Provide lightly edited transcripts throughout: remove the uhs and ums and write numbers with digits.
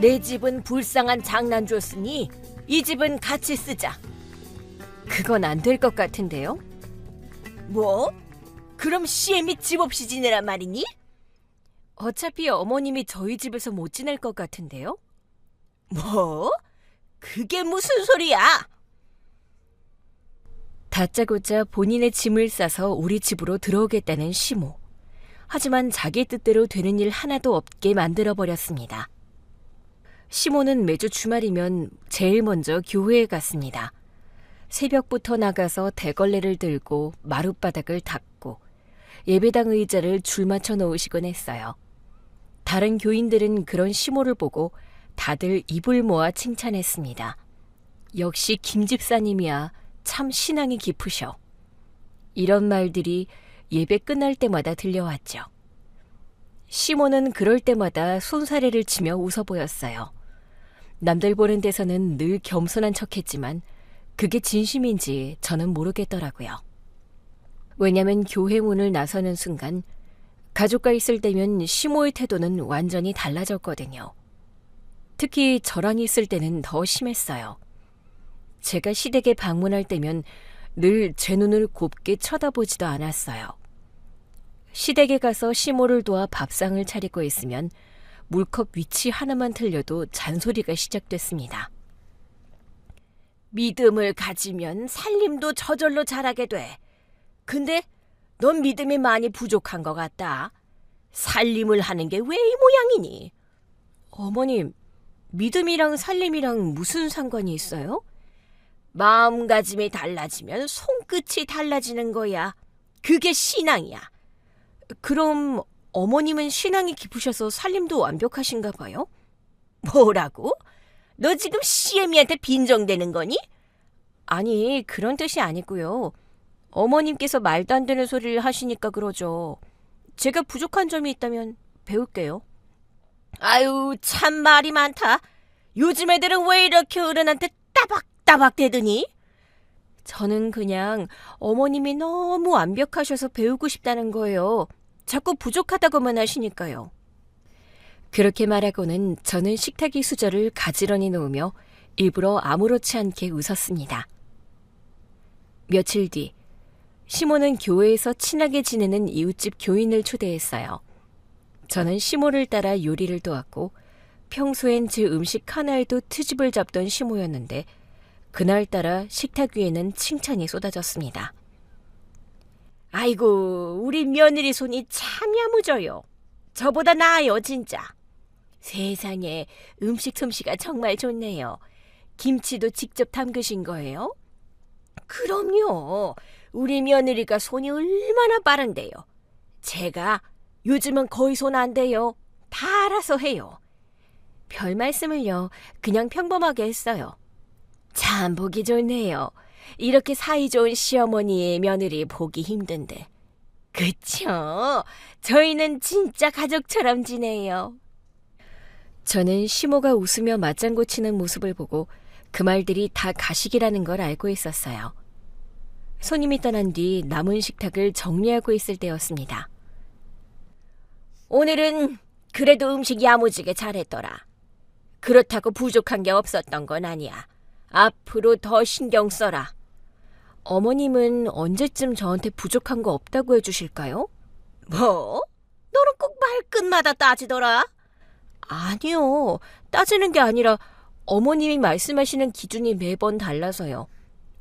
내 집은 불쌍한 장난줬으니 이 집은 같이 쓰자. 그건 안 될 것 같은데요? 뭐? 그럼 시엠이 집 없이 지내란 말이니? 어차피 어머님이 저희 집에서 못 지낼 것 같은데요? 뭐? 그게 무슨 소리야? 다짜고짜 본인의 짐을 싸서 우리 집으로 들어오겠다는 시모. 하지만 자기 뜻대로 되는 일 하나도 없게 만들어버렸습니다. 시모는 매주 주말이면 제일 먼저 교회에 갔습니다. 새벽부터 나가서 대걸레를 들고 마룻바닥을 닦고 예배당 의자를 줄 맞춰 놓으시곤 했어요. 다른 교인들은 그런 시모를 보고 다들 입을 모아 칭찬했습니다. 역시 김 집사님이야 참 신앙이 깊으셔. 이런 말들이 예배 끝날 때마다 들려왔죠. 시모는 그럴 때마다 손사래를 치며 웃어 보였어요. 남들 보는 데서는 늘 겸손한 척했지만 그게 진심인지 저는 모르겠더라고요. 왜냐면 교회 문을 나서는 순간 가족과 있을 때면 시모의 태도는 완전히 달라졌거든요. 특히 저랑 있을 때는 더 심했어요. 제가 시댁에 방문할 때면 늘 제 눈을 곱게 쳐다보지도 않았어요. 시댁에 가서 시모를 도와 밥상을 차리고 있으면 물컵 위치 하나만 틀려도 잔소리가 시작됐습니다. 믿음을 가지면 살림도 저절로 잘하게 돼. 근데 넌 믿음이 많이 부족한 것 같다. 살림을 하는 게 왜 이 모양이니? 어머님, 믿음이랑 살림이랑 무슨 상관이 있어요? 마음가짐이 달라지면 손끝이 달라지는 거야. 그게 신앙이야. 그럼 어머님은 신앙이 깊으셔서 살림도 완벽하신가 봐요? 뭐라고? 너 지금 시애미한테 빈정대는 거니? 아니, 그런 뜻이 아니고요. 어머님께서 말도 안 되는 소리를 하시니까 그러죠. 제가 부족한 점이 있다면 배울게요. 아유, 참 말이 많다. 요즘 애들은 왜 이렇게 어른한테 따박따박 대드니? 저는 그냥 어머님이 너무 완벽하셔서 배우고 싶다는 거예요. 자꾸 부족하다고만 하시니까요. 그렇게 말하고는 저는 식탁의 수저를 가지런히 놓으며 일부러 아무렇지 않게 웃었습니다. 며칠 뒤, 시모는 교회에서 친하게 지내는 이웃집 교인을 초대했어요. 저는 시모를 따라 요리를 도왔고 평소엔 제 음식 하나에도 트집을 잡던 시모였는데 그날따라 식탁 위에는 칭찬이 쏟아졌습니다. 아이고, 우리 며느리 손이 참 야무져요. 저보다 나아요, 진짜. 세상에, 음식 솜씨가 정말 좋네요. 김치도 직접 담그신 거예요? 그럼요. 우리 며느리가 손이 얼마나 빠른데요. 제가 요즘은 거의 손 안 대요. 다 알아서 해요. 별 말씀을요. 그냥 평범하게 했어요. 참 보기 좋네요. 이렇게 사이좋은 시어머니의 며느리 보기 힘든데. 그쵸? 저희는 진짜 가족처럼 지내요. 저는 시모가 웃으며 맞장구 치는 모습을 보고 그 말들이 다 가식이라는 걸 알고 있었어요. 손님이 떠난 뒤 남은 식탁을 정리하고 있을 때였습니다. 오늘은 그래도 음식 야무지게 잘했더라. 그렇다고 부족한 게 없었던 건 아니야. 앞으로 더 신경 써라. 어머님은 언제쯤 저한테 부족한 거 없다고 해주실까요? 뭐? 너는 꼭 말끝마다 따지더라? 아니요. 따지는 게 아니라 어머님이 말씀하시는 기준이 매번 달라서요.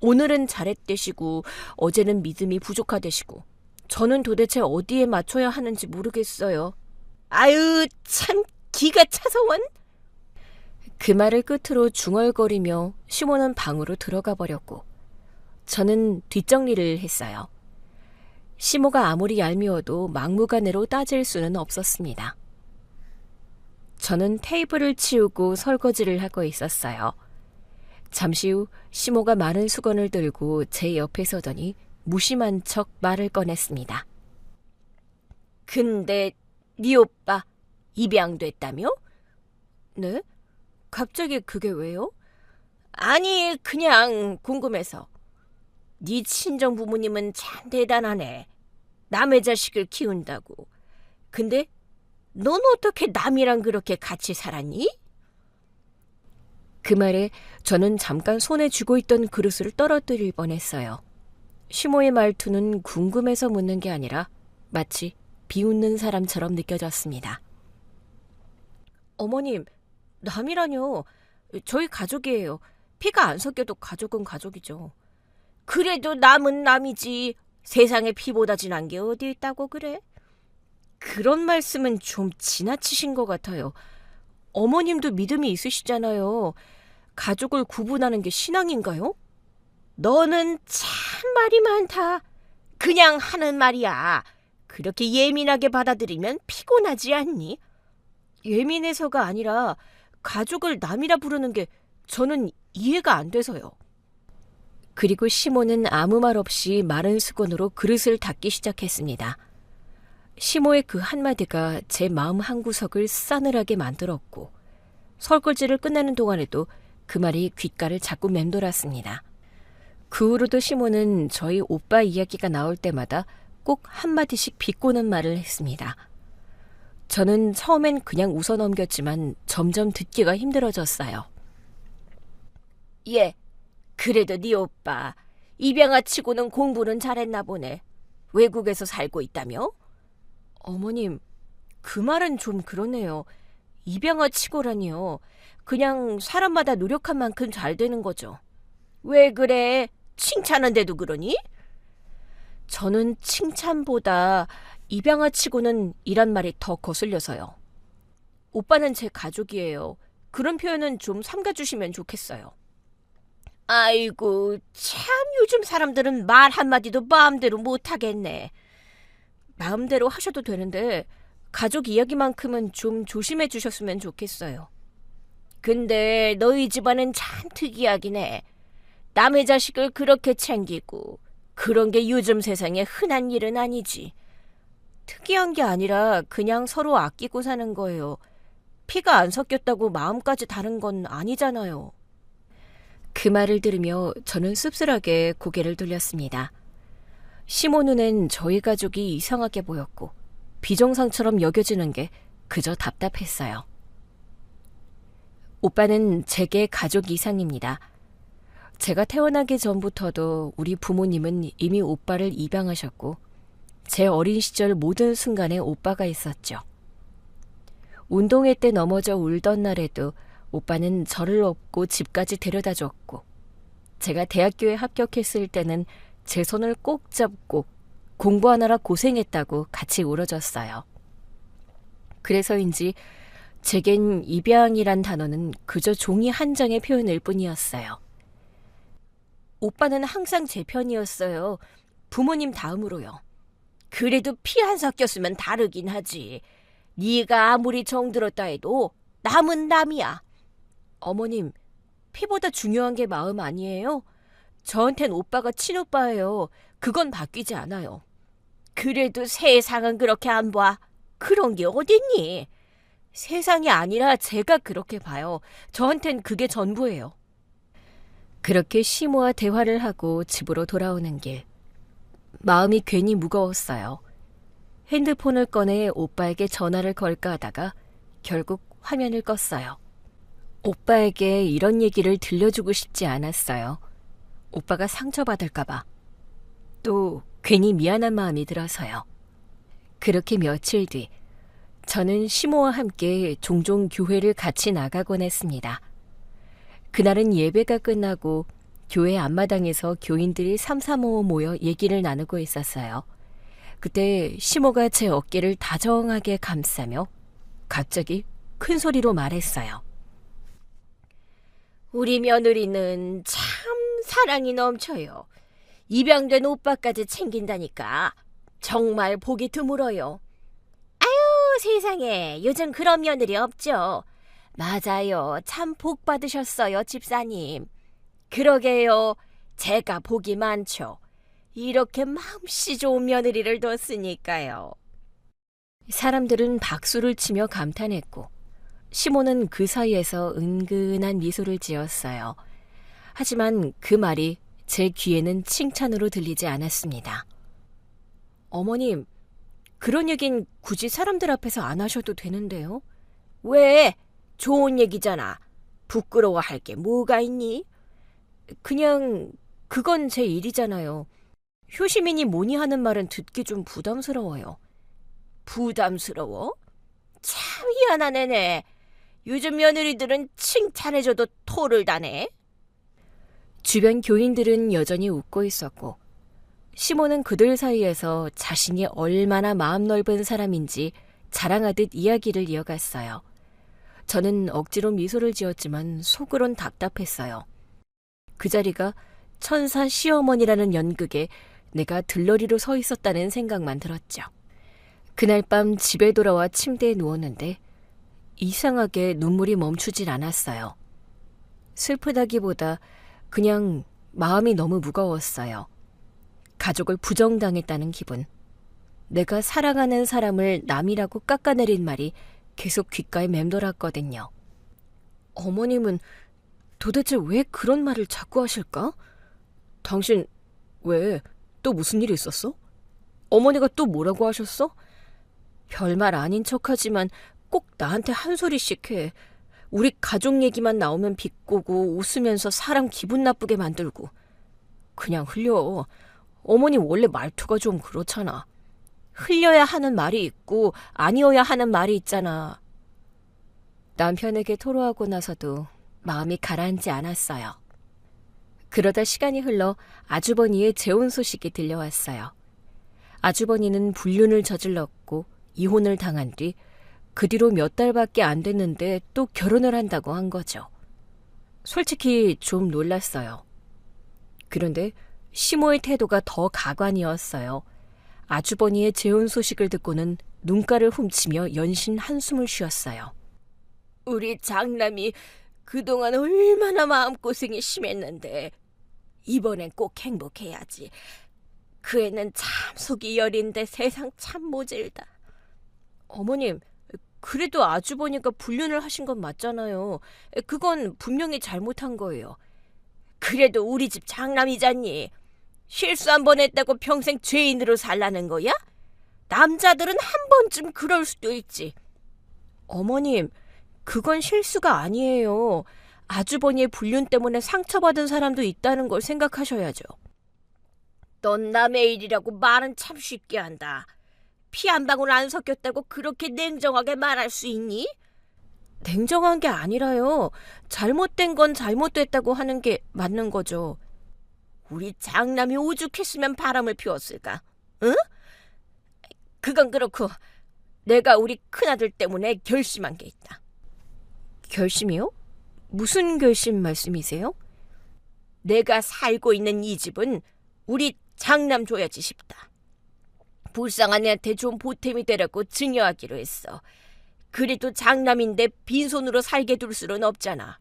오늘은 잘했대시고 어제는 믿음이 부족하대시고 저는 도대체 어디에 맞춰야 하는지 모르겠어요. 아유, 참 기가 차서 원. 그 말을 끝으로 중얼거리며 시모는 방으로 들어가 버렸고 저는 뒷정리를 했어요. 시모가 아무리 얄미워도 막무가내로 따질 수는 없었습니다. 저는 테이블을 치우고 설거지를 하고 있었어요. 잠시 후 시모가 마른 수건을 들고 제 옆에 서더니 무심한 척 말을 꺼냈습니다. 근데 네 오빠 입양됐다며? 네? 갑자기 그게 왜요? 아니, 그냥 궁금해서. 네 친정 부모님은 참 대단하네. 남의 자식을 키운다고. 근데 넌 어떻게 남이랑 그렇게 같이 살았니? 그 말에 저는 잠깐 손에 쥐고 있던 그릇을 떨어뜨릴 뻔했어요. 시모의 말투는 궁금해서 묻는 게 아니라 마치 비웃는 사람처럼 느껴졌습니다. 어머님, 남이라뇨. 저희 가족이에요. 피가 안 섞여도 가족은 가족이죠. 그래도 남은 남이지. 세상에 피보다 진한 게 어디 있다고 그래? 그런 말씀은 좀 지나치신 것 같아요. 어머님도 믿음이 있으시잖아요. 가족을 구분하는 게 신앙인가요? 너는 참 말이 많다. 그냥 하는 말이야. 그렇게 예민하게 받아들이면 피곤하지 않니? 예민해서가 아니라 가족을 남이라 부르는 게 저는 이해가 안 돼서요. 그리고 시모는 아무 말 없이 마른 수건으로 그릇을 닦기 시작했습니다. 시모의 그 한마디가 제 마음 한구석을 싸늘하게 만들었고 설거지를 끝내는 동안에도 그 말이 귓가를 자꾸 맴돌았습니다. 그 후로도 시모는 저희 오빠 이야기가 나올 때마다 꼭 한마디씩 비꼬는 말을 했습니다. 저는 처음엔 그냥 웃어 넘겼지만 점점 듣기가 힘들어졌어요. 예, 그래도 네 오빠 입양아 치고는 공부는 잘했나 보네. 외국에서 살고 있다며? 어머님, 그 말은 좀 그러네요. 입양아 치고라니요. 그냥 사람마다 노력한 만큼 잘 되는 거죠. 왜 그래? 칭찬한데도 그러니? 저는 칭찬보다 입양아 치고는 이란 말이 더 거슬려서요. 오빠는 제 가족이에요. 그런 표현은 좀 삼가주시면 좋겠어요. 아이고, 참 요즘 사람들은 말 한마디도 마음대로 못하겠네. 마음대로 하셔도 되는데 가족 이야기만큼은 좀 조심해 주셨으면 좋겠어요. 근데 너희 집안은 참 특이하긴 해. 남의 자식을 그렇게 챙기고 그런 게 요즘 세상에 흔한 일은 아니지. 특이한 게 아니라 그냥 서로 아끼고 사는 거예요. 피가 안 섞였다고 마음까지 다른 건 아니잖아요. 그 말을 들으며 저는 씁쓸하게 고개를 돌렸습니다. 시모 눈엔 저희 가족이 이상하게 보였고 비정상처럼 여겨지는 게 그저 답답했어요. 오빠는 제게 가족 이상입니다. 제가 태어나기 전부터도 우리 부모님은 이미 오빠를 입양하셨고 제 어린 시절 모든 순간에 오빠가 있었죠. 운동회 때 넘어져 울던 날에도 오빠는 저를 업고 집까지 데려다 줬고 제가 대학교에 합격했을 때는 제 손을 꼭 잡고 공부하느라 고생했다고 같이 울어줬어요. 그래서인지 제겐 입양이란 단어는 그저 종이 한 장의 표현일 뿐이었어요. 오빠는 항상 제 편이었어요. 부모님 다음으로요. 그래도 피 안 섞였으면 다르긴 하지. 네가 아무리 정들었다 해도 남은 남이야. 어머님, 피보다 중요한 게 마음 아니에요? 저한텐 오빠가 친오빠예요. 그건 바뀌지 않아요. 그래도 세상은 그렇게 안 봐. 그런 게 어딨니? 세상이 아니라 제가 그렇게 봐요. 저한텐 그게 전부예요. 그렇게 시모와 대화를 하고 집으로 돌아오는 길. 마음이 괜히 무거웠어요. 핸드폰을 꺼내 오빠에게 전화를 걸까 하다가 결국 화면을 껐어요. 오빠에게 이런 얘기를 들려주고 싶지 않았어요. 오빠가 상처받을까 봐. 또 괜히 미안한 마음이 들어서요. 그렇게 며칠 뒤 저는 시모와 함께 종종 교회를 같이 나가곤 했습니다. 그날은 예배가 끝나고 교회 앞마당에서 교인들이 삼삼오오 모여 얘기를 나누고 있었어요. 그때 시모가 제 어깨를 다정하게 감싸며 갑자기 큰 소리로 말했어요. 우리 며느리는 참 사랑이 넘쳐요. 입양된 오빠까지 챙긴다니까 정말 보기 드물어요. 아유, 세상에 요즘 그런 며느리 없죠. 맞아요. 참 복 받으셨어요, 집사님. 그러게요. 제가 복이 많죠. 이렇게 맘씨 좋은 며느리를 뒀으니까요. 사람들은 박수를 치며 감탄했고 시모는 그 사이에서 은근한 미소를 지었어요. 하지만 그 말이 제 귀에는 칭찬으로 들리지 않았습니다. 어머님, 그런 얘긴 굳이 사람들 앞에서 안 하셔도 되는데요? 왜? 좋은 얘기잖아. 부끄러워할 게 뭐가 있니? 그냥 그건 제 일이잖아요. 효시민이 뭐니 하는 말은 듣기 좀 부담스러워요. 부담스러워? 참 희한한 애네. 요즘 며느리들은 칭찬해줘도 토를 다네. 주변 교인들은 여전히 웃고 있었고 시몬은 그들 사이에서 자신이 얼마나 마음 넓은 사람인지 자랑하듯 이야기를 이어갔어요. 저는 억지로 미소를 지었지만 속으론 답답했어요. 그 자리가 천사 시어머니라는 연극에 내가 들러리로 서 있었다는 생각만 들었죠. 그날 밤 집에 돌아와 침대에 누웠는데 이상하게 눈물이 멈추질 않았어요. 슬프다기보다 그냥 마음이 너무 무거웠어요. 가족을 부정당했다는 기분. 내가 사랑하는 사람을 남이라고 깎아내린 말이 계속 귓가에 맴돌았거든요. 어머님은 도대체 왜 그런 말을 자꾸 하실까? 당신 왜? 또 무슨 일이 있었어? 어머니가 또 뭐라고 하셨어? 별말 아닌 척하지만 꼭 나한테 한 소리씩 해. 우리 가족 얘기만 나오면 비꼬고 웃으면서 사람 기분 나쁘게 만들고. 그냥 흘려. 어머니 원래 말투가 좀 그렇잖아. 흘려야 하는 말이 있고 아니어야 하는 말이 있잖아. 남편에게 토로하고 나서도 마음이 가라앉지 않았어요. 그러다 시간이 흘러 아주버니의 재혼 소식이 들려왔어요. 아주버니는 불륜을 저질렀고 이혼을 당한 뒤 그 뒤로 몇 달밖에 안 됐는데 또 결혼을 한다고 한 거죠. 솔직히 좀 놀랐어요. 그런데 시모의 태도가 더 가관이었어요. 아주버니의 재혼 소식을 듣고는 눈가를 훔치며 연신 한숨을 쉬었어요. 우리 장남이 그동안 얼마나 마음고생이 심했는데 이번엔 꼭 행복해야지. 그 애는 참 속이 여린데 세상 참 모질다. 어머님, 그래도 아주버니가 불륜을 하신 건 맞잖아요. 그건 분명히 잘못한 거예요. 그래도 우리 집 장남이잖니. 실수 한 번 했다고 평생 죄인으로 살라는 거야? 남자들은 한 번쯤 그럴 수도 있지. 어머님, 그건 실수가 아니에요. 아주버니의 불륜 때문에 상처받은 사람도 있다는 걸 생각하셔야죠. 넌 남의 일이라고 말은 참 쉽게 한다. 피 한 방울 안 섞였다고 그렇게 냉정하게 말할 수 있니? 냉정한 게 아니라요. 잘못된 건 잘못됐다고 하는 게 맞는 거죠. 우리 장남이 오죽했으면 바람을 피웠을까? 응? 그건 그렇고 내가 우리 큰아들 때문에 결심한 게 있다. 결심이요? 무슨 결심 말씀이세요? 내가 살고 있는 이 집은 우리 장남 줘야지 싶다. 불쌍한 애한테 좀 보탬이 되라고 증여하기로 했어. 그래도 장남인데 빈손으로 살게 둘 수는 없잖아.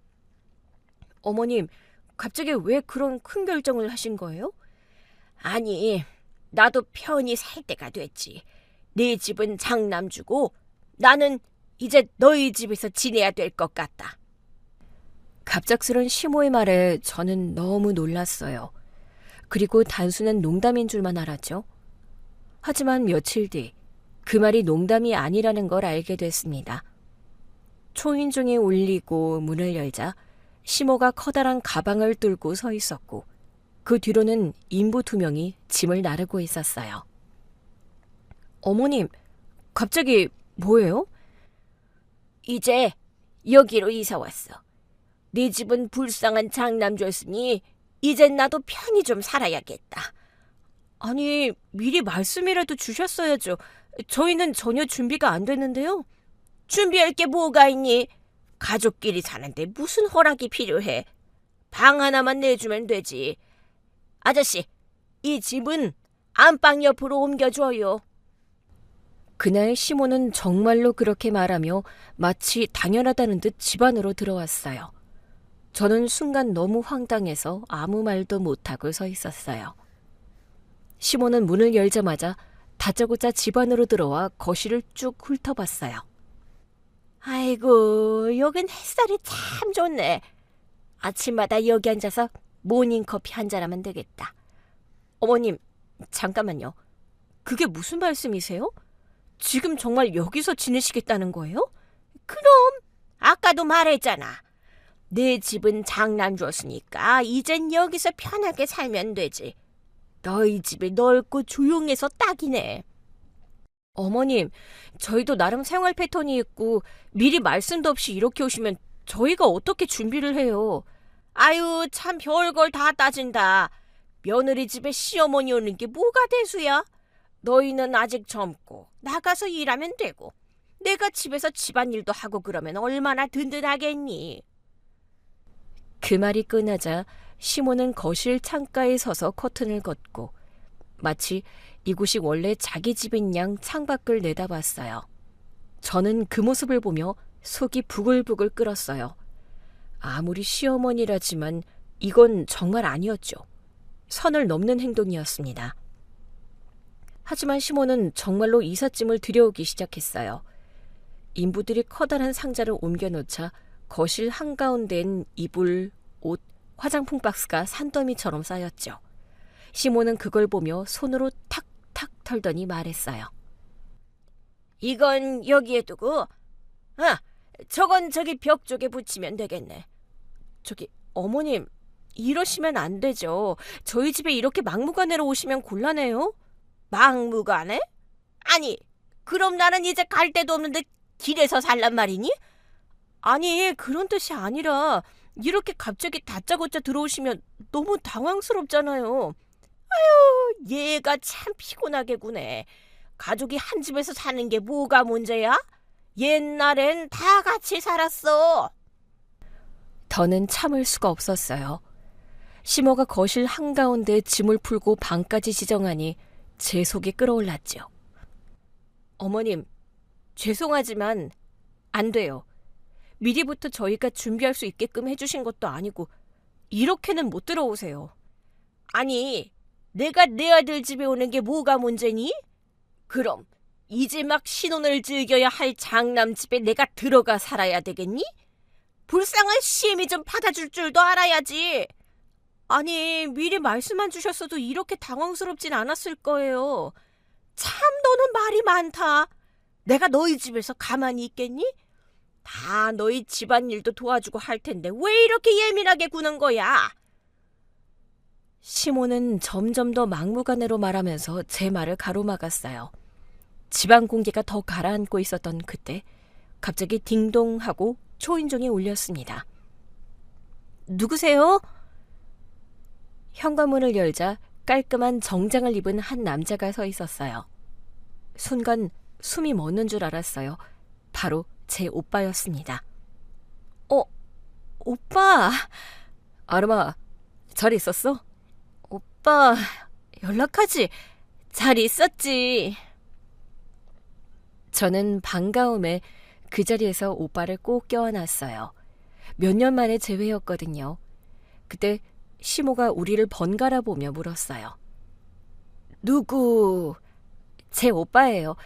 어머님, 갑자기 왜 그런 큰 결정을 하신 거예요? 아니, 나도 편히 살 때가 됐지. 네 집은 장남 주고 나는 이제 너희 집에서 지내야 될 것 같다. 갑작스런 시모의 말에 저는 너무 놀랐어요. 그리고 단순한 농담인 줄만 알았죠. 하지만 며칠 뒤 그 말이 농담이 아니라는 걸 알게 됐습니다. 초인종이 울리고 문을 열자 시모가 커다란 가방을 들고 서 있었고 그 뒤로는 인부 2명이 짐을 나르고 있었어요. 어머님, 갑자기 뭐예요? 이제 여기로 이사 왔어. 네 집은 불쌍한 장남 줬으니 이젠 나도 편히 좀 살아야겠다. 아니, 미리 말씀이라도 주셨어야죠. 저희는 전혀 준비가 안 됐는데요. 준비할 게 뭐가 있니? 가족끼리 사는데 무슨 허락이 필요해? 방 하나만 내주면 되지. 아저씨, 이 집은 안방 옆으로 옮겨줘요. 그날 시모는 정말로 그렇게 말하며 마치 당연하다는 듯 집 안으로 들어왔어요. 저는 순간 너무 황당해서 아무 말도 못하고 서 있었어요. 시모는 문을 열자마자 다짜고짜 집 안으로 들어와 거실을 쭉 훑어봤어요. 아이고, 여긴 햇살이 참 좋네. 아침마다 여기 앉아서 모닝커피 한잔 하면 되겠다. 어머님, 잠깐만요. 그게 무슨 말씀이세요? 지금 정말 여기서 지내시겠다는 거예요? 그럼, 아까도 말했잖아. 내 집은 장남 줬으니까 이젠 여기서 편하게 살면 되지. 너희 집이 넓고 조용해서 딱이네. 어머님, 저희도 나름 생활 패턴이 있고 미리 말씀도 없이 이렇게 오시면 저희가 어떻게 준비를 해요? 아유, 참 별걸 다 따진다. 며느리 집에 시어머니 오는 게 뭐가 대수야? 너희는 아직 젊고 나가서 일하면 되고 내가 집에서 집안일도 하고 그러면 얼마나 든든하겠니? 그 말이 끝나자 시모는 거실 창가에 서서 커튼을 걷고 마치 이곳이 원래 자기 집인 양 창밖을 내다봤어요. 저는 그 모습을 보며 속이 부글부글 끓었어요. 아무리 시어머니라지만 이건 정말 아니었죠. 선을 넘는 행동이었습니다. 하지만 시모는 정말로 이삿짐을 들여오기 시작했어요. 인부들이 커다란 상자를 옮겨놓자 거실 한가운데엔 이불, 옷, 화장품 박스가 산더미처럼 쌓였죠. 시모는 그걸 보며 손으로 탁탁 털더니 말했어요. 이건 여기에 두고, 저건 저기 벽 쪽에 붙이면 되겠네. 저기 어머님, 이러시면 안 되죠. 저희 집에 이렇게 막무가내로 오시면 곤란해요. 막무가내? 아니, 그럼 나는 이제 갈 데도 없는데 길에서 살란 말이니? 아니, 그런 뜻이 아니라 이렇게 갑자기 다짜고짜 들어오시면 너무 당황스럽잖아요. 얘가 참 피곤하게 구네. 가족이 한 집에서 사는 게 뭐가 문제야? 옛날엔 다 같이 살았어. 더는 참을 수가 없었어요. 시모가 거실 한가운데 짐을 풀고 방까지 지정하니 제 속이 끓어올랐죠. 어머님, 죄송하지만 안 돼요. 미리부터 저희가 준비할 수 있게끔 해주신 것도 아니고 이렇게는 못 들어오세요. 아니, 내가 내 아들 집에 오는 게 뭐가 문제니? 그럼 이제 막 신혼을 즐겨야 할 장남 집에 내가 들어가 살아야 되겠니? 불쌍한 시애미 좀 받아줄 줄도 알아야지. 아니, 미리 말씀만 주셨어도 이렇게 당황스럽진 않았을 거예요. 참 너는 말이 많다. 내가 너희 집에서 가만히 있겠니? 다 너희 집안일도 도와주고 할 텐데 왜 이렇게 예민하게 구는 거야? 시모는 점점 더 막무가내로 말하면서 제 말을 가로막았어요. 집안 공기가 더 가라앉고 있었던 그때 갑자기 딩동 하고 초인종이 울렸습니다. 누구세요? 현관문을 열자 깔끔한 정장을 입은 한 남자가 서 있었어요. 순간 숨이 멎는 줄 알았어요. 바로 제 오빠였습니다. 오빠. 아름아, 잘 있었어? 오빠, 연락하지? 잘 있었지. 저는 반가움에 그 자리에서 오빠를 꼭 껴안았어요. 몇 년 만에 재회였거든요. 그때 시모가 우리를 번갈아 보며 물었어요. 누구? 제 오빠예요.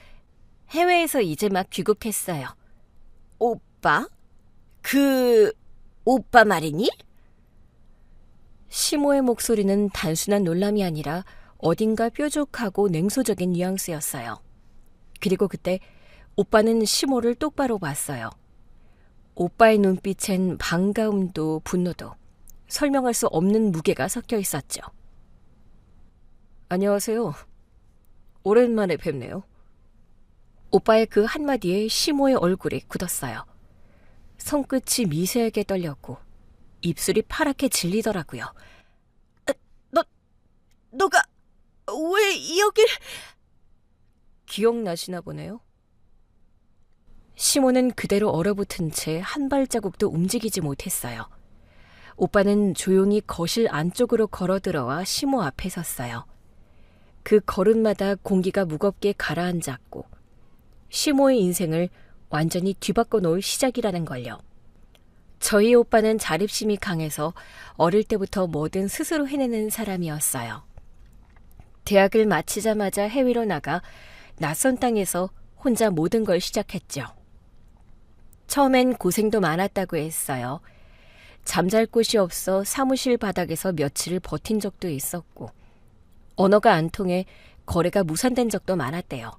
해외에서 이제 막 귀국했어요. 오빠? 그 오빠 말이니? 시모의 목소리는 단순한 놀람이 아니라 어딘가 뾰족하고 냉소적인 뉘앙스였어요. 그리고 그때 오빠는 시모를 똑바로 봤어요. 오빠의 눈빛엔 반가움도 분노도 설명할 수 없는 무게가 섞여 있었죠. 안녕하세요. 오랜만에 뵙네요. 오빠의 그 한마디에 시모의 얼굴이 굳었어요. 손끝이 미세하게 떨렸고 입술이 파랗게 질리더라고요. 너가 왜 여길... 기억나시나 보네요. 시모는 그대로 얼어붙은 채 한 발자국도 움직이지 못했어요. 오빠는 조용히 거실 안쪽으로 걸어들어와 시모 앞에 섰어요. 그 걸음마다 공기가 무겁게 가라앉았고 시모의 인생을 완전히 뒤바꿔 놓을 시작이라는 걸요. 저희 오빠는 자립심이 강해서 어릴 때부터 뭐든 스스로 해내는 사람이었어요. 대학을 마치자마자 해외로 나가 낯선 땅에서 혼자 모든 걸 시작했죠. 처음엔 고생도 많았다고 했어요. 잠잘 곳이 없어 사무실 바닥에서 며칠을 버틴 적도 있었고 언어가 안 통해 거래가 무산된 적도 많았대요.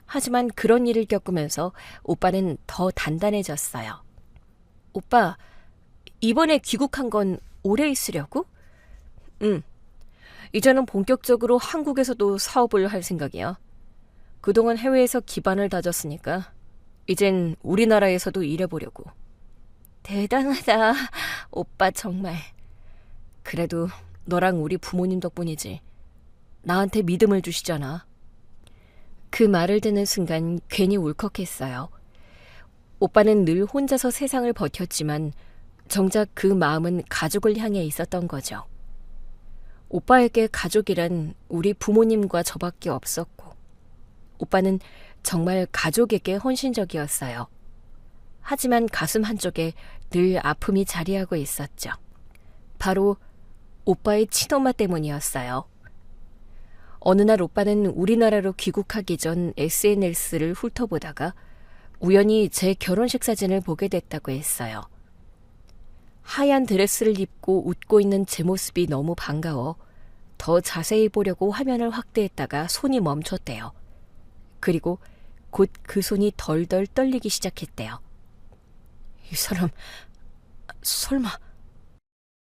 하지만 그런 일을 겪으면서 오빠는 더 단단해졌어요. 오빠, 이번에 귀국한 건 오래 있으려고? 응. 이제는 본격적으로 한국에서도 사업을 할 생각이야. 그동안 해외에서 기반을 다졌으니까 이젠 우리나라에서도 일해보려고. 대단하다. 오빠 정말. 그래도 너랑 우리 부모님 덕분이지. 나한테 믿음을 주시잖아. 그 말을 듣는 순간 괜히 울컥했어요. 오빠는 늘 혼자서 세상을 버텼지만 정작 그 마음은 가족을 향해 있었던 거죠. 오빠에게 가족이란 우리 부모님과 저밖에 없었고, 오빠는 정말 가족에게 헌신적이었어요. 하지만 가슴 한쪽에 늘 아픔이 자리하고 있었죠. 바로 오빠의 친엄마 때문이었어요. 어느 날 오빠는 우리나라로 귀국하기 전 SNS를 훑어보다가 우연히 제 결혼식 사진을 보게 됐다고 했어요. 하얀 드레스를 입고 웃고 있는 제 모습이 너무 반가워 더 자세히 보려고 화면을 확대했다가 손이 멈췄대요. 그리고 곧 그 손이 덜덜 떨리기 시작했대요. 이 사람 설마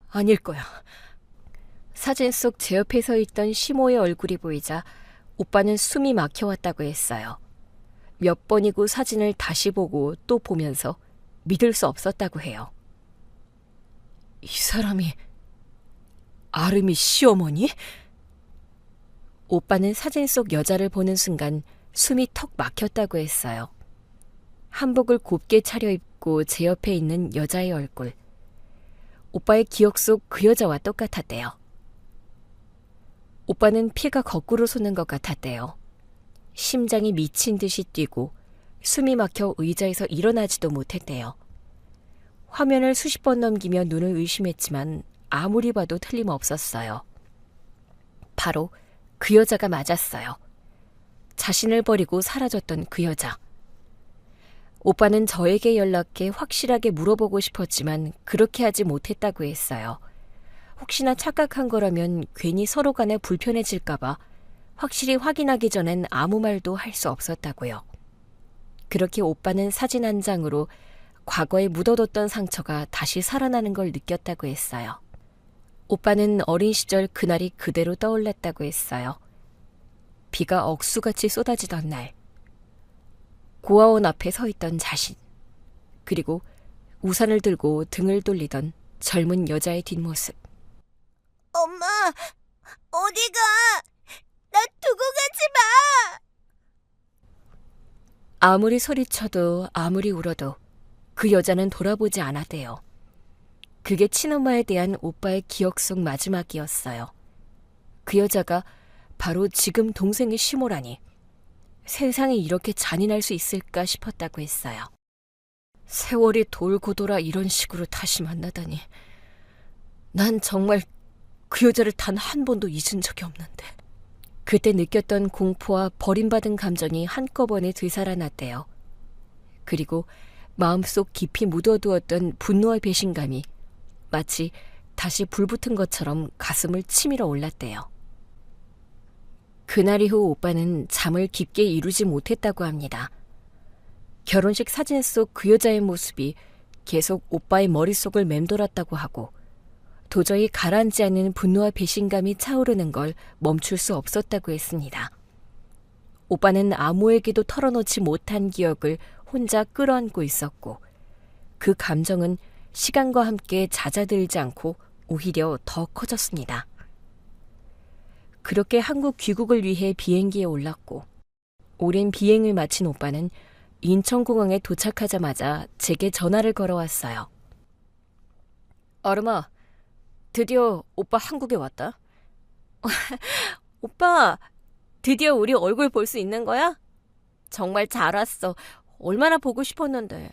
아닐 거야. 사진 속 제 옆에 서 있던 시모의 얼굴이 보이자 오빠는 숨이 막혀왔다고 했어요. 몇 번이고 사진을 다시 보고 또 보면서 믿을 수 없었다고 해요. 이 사람이 아름이 시어머니? 오빠는 사진 속 여자를 보는 순간 숨이 턱 막혔다고 했어요. 한복을 곱게 차려입고 제 옆에 있는 여자의 얼굴. 오빠의 기억 속 그 여자와 똑같았대요. 오빠는 피가 거꾸로 솟는 것 같았대요. 심장이 미친 듯이 뛰고 숨이 막혀 의자에서 일어나지도 못했대요. 화면을 수십 번 넘기며 눈을 의심했지만 아무리 봐도 틀림없었어요. 바로 그 여자가 맞았어요. 자신을 버리고 사라졌던 그 여자. 오빠는 저에게 연락해 확실하게 물어보고 싶었지만 그렇게 하지 못했다고 했어요. 혹시나 착각한 거라면 괜히 서로 간에 불편해질까봐 확실히 확인하기 전엔 아무 말도 할 수 없었다고요. 그렇게 오빠는 사진 한 장으로 과거에 묻어뒀던 상처가 다시 살아나는 걸 느꼈다고 했어요. 오빠는 어린 시절 그날이 그대로 떠올랐다고 했어요. 비가 억수같이 쏟아지던 날, 고아원 앞에 서 있던 자신, 그리고 우산을 들고 등을 돌리던 젊은 여자의 뒷모습. 엄마, 어디가? 나 두고 가지 마! 아무리 소리쳐도 아무리 울어도 그 여자는 돌아보지 않았대요. 그게 친엄마에 대한 오빠의 기억 속 마지막이었어요. 그 여자가 바로 지금 동생의 시모라니. 세상이 이렇게 잔인할 수 있을까 싶었다고 했어요. 세월이 돌고 돌아 이런 식으로 다시 만나다니. 난 정말 그 여자를 단 한 번도 잊은 적이 없는데. 그때 느꼈던 공포와 버림받은 감정이 한꺼번에 되살아났대요. 그리고 마음속 깊이 묻어두었던 분노와 배신감이 마치 다시 불붙은 것처럼 가슴을 치밀어 올랐대요. 그날 이후 오빠는 잠을 깊게 이루지 못했다고 합니다. 결혼식 사진 속 그 여자의 모습이 계속 오빠의 머릿속을 맴돌았다고 하고 도저히 가라앉지 않는 분노와 배신감이 차오르는 걸 멈출 수 없었다고 했습니다. 오빠는 아무에게도 털어놓지 못한 기억을 혼자 끌어안고 있었고 그 감정은 시간과 함께 잦아들지 않고 오히려 더 커졌습니다. 그렇게 한국 귀국을 위해 비행기에 올랐고 오랜 비행을 마친 오빠는 인천공항에 도착하자마자 제게 전화를 걸어왔어요. 아름아, 드디어 오빠 한국에 왔다. 오빠, 드디어 우리 얼굴 볼 수 있는 거야? 정말 잘 왔어. 얼마나 보고 싶었는데.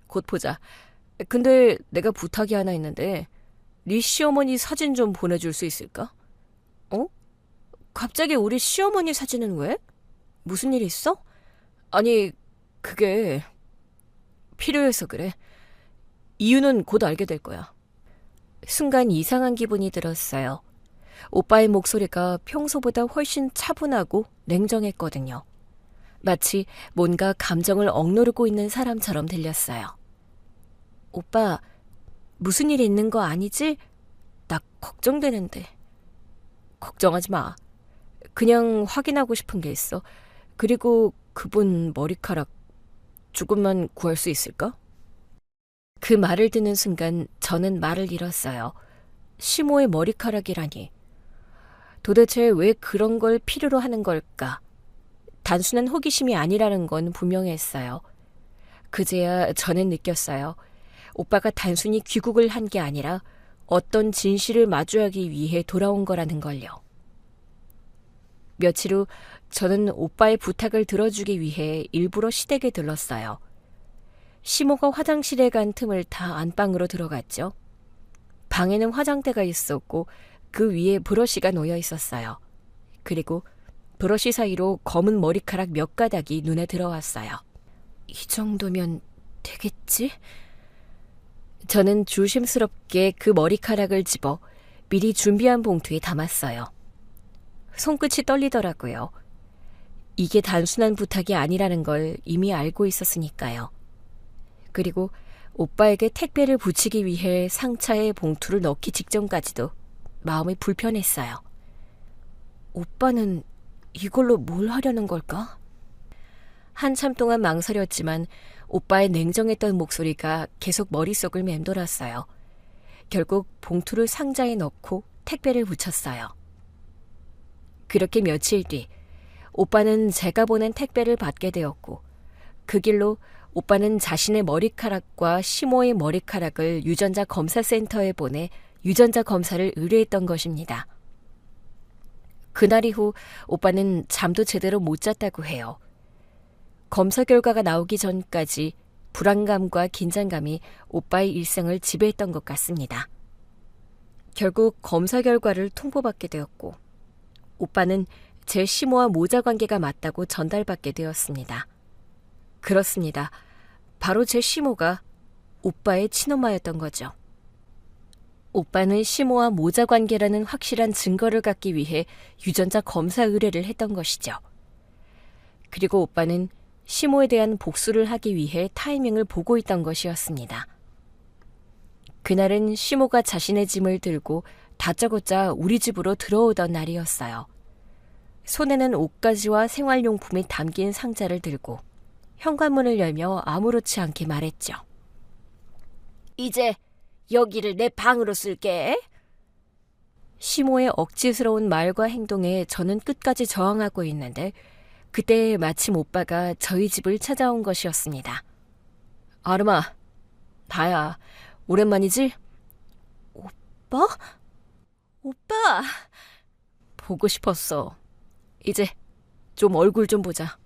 곧 보자. 근데 내가 부탁이 하나 있는데 네 시어머니 사진 좀 보내줄 수 있을까? 어? 갑자기 우리 시어머니 사진은 왜? 무슨 일 있어? 아니, 그게 필요해서 그래. 이유는 곧 알게 될 거야. 순간 이상한 기분이 들었어요. 오빠의 목소리가 평소보다 훨씬 차분하고 냉정했거든요. 마치 뭔가 감정을 억누르고 있는 사람처럼 들렸어요. 오빠, 무슨 일 있는 거 아니지? 나 걱정되는데. 걱정하지 마. 그냥 확인하고 싶은 게 있어. 그리고 그분 머리카락 조금만 구할 수 있을까? 그 말을 듣는 순간 저는 말을 잃었어요. 시모의 머리카락이라니. 도대체 왜 그런 걸 필요로 하는 걸까? 단순한 호기심이 아니라는 건 분명했어요. 그제야 저는 느꼈어요. 오빠가 단순히 귀국을 한 게 아니라 어떤 진실을 마주하기 위해 돌아온 거라는 걸요. 며칠 후 저는 오빠의 부탁을 들어주기 위해 일부러 시댁에 들렀어요. 시모가 화장실에 간 틈을 타 안방으로 들어갔죠. 방에는 화장대가 있었고 그 위에 브러쉬가 놓여 있었어요. 그리고 브러쉬 사이로 검은 머리카락 몇 가닥이 눈에 들어왔어요. 이 정도면 되겠지? 저는 조심스럽게 그 머리카락을 집어 미리 준비한 봉투에 담았어요. 손끝이 떨리더라고요. 이게 단순한 부탁이 아니라는 걸 이미 알고 있었으니까요. 그리고 오빠에게 택배를 붙이기 위해 상차에 봉투를 넣기 직전까지도 마음이 불편했어요. 오빠는 이걸로 뭘 하려는 걸까? 한참 동안 망설였지만 오빠의 냉정했던 목소리가 계속 머릿속을 맴돌았어요. 결국 봉투를 상자에 넣고 택배를 붙였어요. 그렇게 며칠 뒤 오빠는 제가 보낸 택배를 받게 되었고 그 길로 오빠는 자신의 머리카락과 시모의 머리카락을 유전자 검사센터에 보내 유전자 검사를 의뢰했던 것입니다. 그날 이후 오빠는 잠도 제대로 못 잤다고 해요. 검사 결과가 나오기 전까지 불안감과 긴장감이 오빠의 일상을 지배했던 것 같습니다. 결국 검사 결과를 통보받게 되었고 오빠는 제 시모와 모자 관계가 맞다고 전달받게 되었습니다. 그렇습니다. 바로 제 시모가 오빠의 친엄마였던 거죠. 오빠는 시모와 모자 관계라는 확실한 증거를 갖기 위해 유전자 검사 의뢰를 했던 것이죠. 그리고 오빠는 시모에 대한 복수를 하기 위해 타이밍을 보고 있던 것이었습니다. 그날은 시모가 자신의 짐을 들고 다짜고짜 우리 집으로 들어오던 날이었어요. 손에는 옷가지와 생활용품이 담긴 상자를 들고 현관문을 열며 아무렇지 않게 말했죠. 이제 여기를 내 방으로 쓸게. 시모의 억지스러운 말과 행동에 저는 끝까지 저항하고 있는데 그때 마침 오빠가 저희 집을 찾아온 것이었습니다. 아름아, 나야. 오랜만이지? 오빠? 오빠! 보고 싶었어. 이제 좀 얼굴 좀 보자.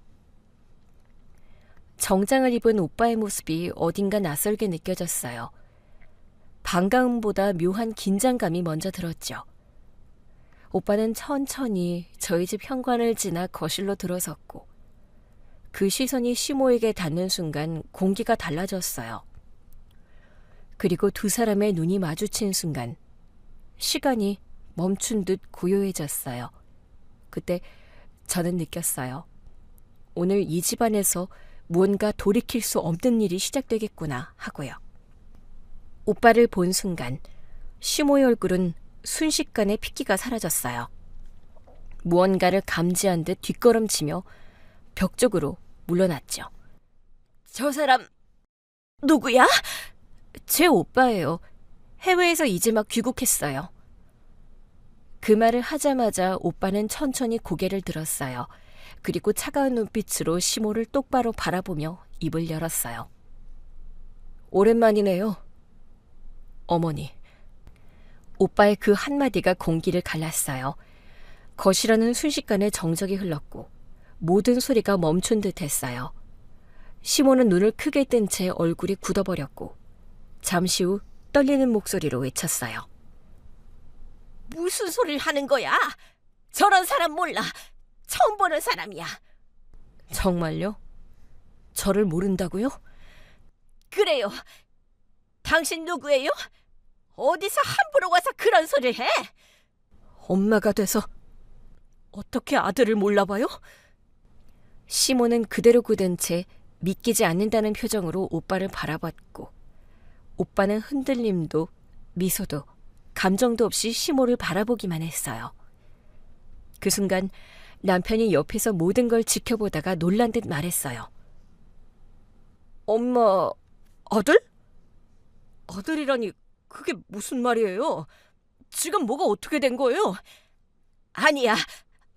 정장을 입은 오빠의 모습이 어딘가 낯설게 느껴졌어요. 반가움보다 묘한 긴장감이 먼저 들었죠. 오빠는 천천히 저희 집 현관을 지나 거실로 들어섰고 그 시선이 시모에게 닿는 순간 공기가 달라졌어요. 그리고 두 사람의 눈이 마주친 순간 시간이 멈춘 듯 고요해졌어요. 그때 저는 느꼈어요. 오늘 이 집안에서 무언가 돌이킬 수 없는 일이 시작되겠구나 하고요. 오빠를 본 순간 시모의 얼굴은 순식간에 핏기가 사라졌어요. 무언가를 감지한 듯 뒷걸음치며 벽 쪽으로 물러났죠. 저 사람 누구야? 제 오빠예요. 해외에서 이제 막 귀국했어요. 그 말을 하자마자 오빠는 천천히 고개를 들었어요. 그리고 차가운 눈빛으로 시모를 똑바로 바라보며 입을 열었어요. 오랜만이네요. 어머니. 오빠의 그 한마디가 공기를 갈랐어요. 거실에는 순식간에 정적이 흘렀고 모든 소리가 멈춘 듯 했어요. 시모는 눈을 크게 뜬 채 얼굴이 굳어버렸고 잠시 후 떨리는 목소리로 외쳤어요. 무슨 소리를 하는 거야? 저런 사람 몰라. 처음 보는 사람이야. 정말요? 저를 모른다고요? 그래요. 당신 누구예요? 어디서 함부로 와서 그런 소리를 해? 엄마가 돼서 어떻게 아들을 몰라봐요? 시모는 그대로 굳은 채 믿기지 않는다는 표정으로 오빠를 바라봤고 오빠는 흔들림도 미소도 감정도 없이 시모를 바라보기만 했어요. 그 순간 남편이 옆에서 모든 걸 지켜보다가 놀란 듯 말했어요. 엄마, 아들? 아들이라니 그게 무슨 말이에요? 지금 뭐가 어떻게 된 거예요? 아니야,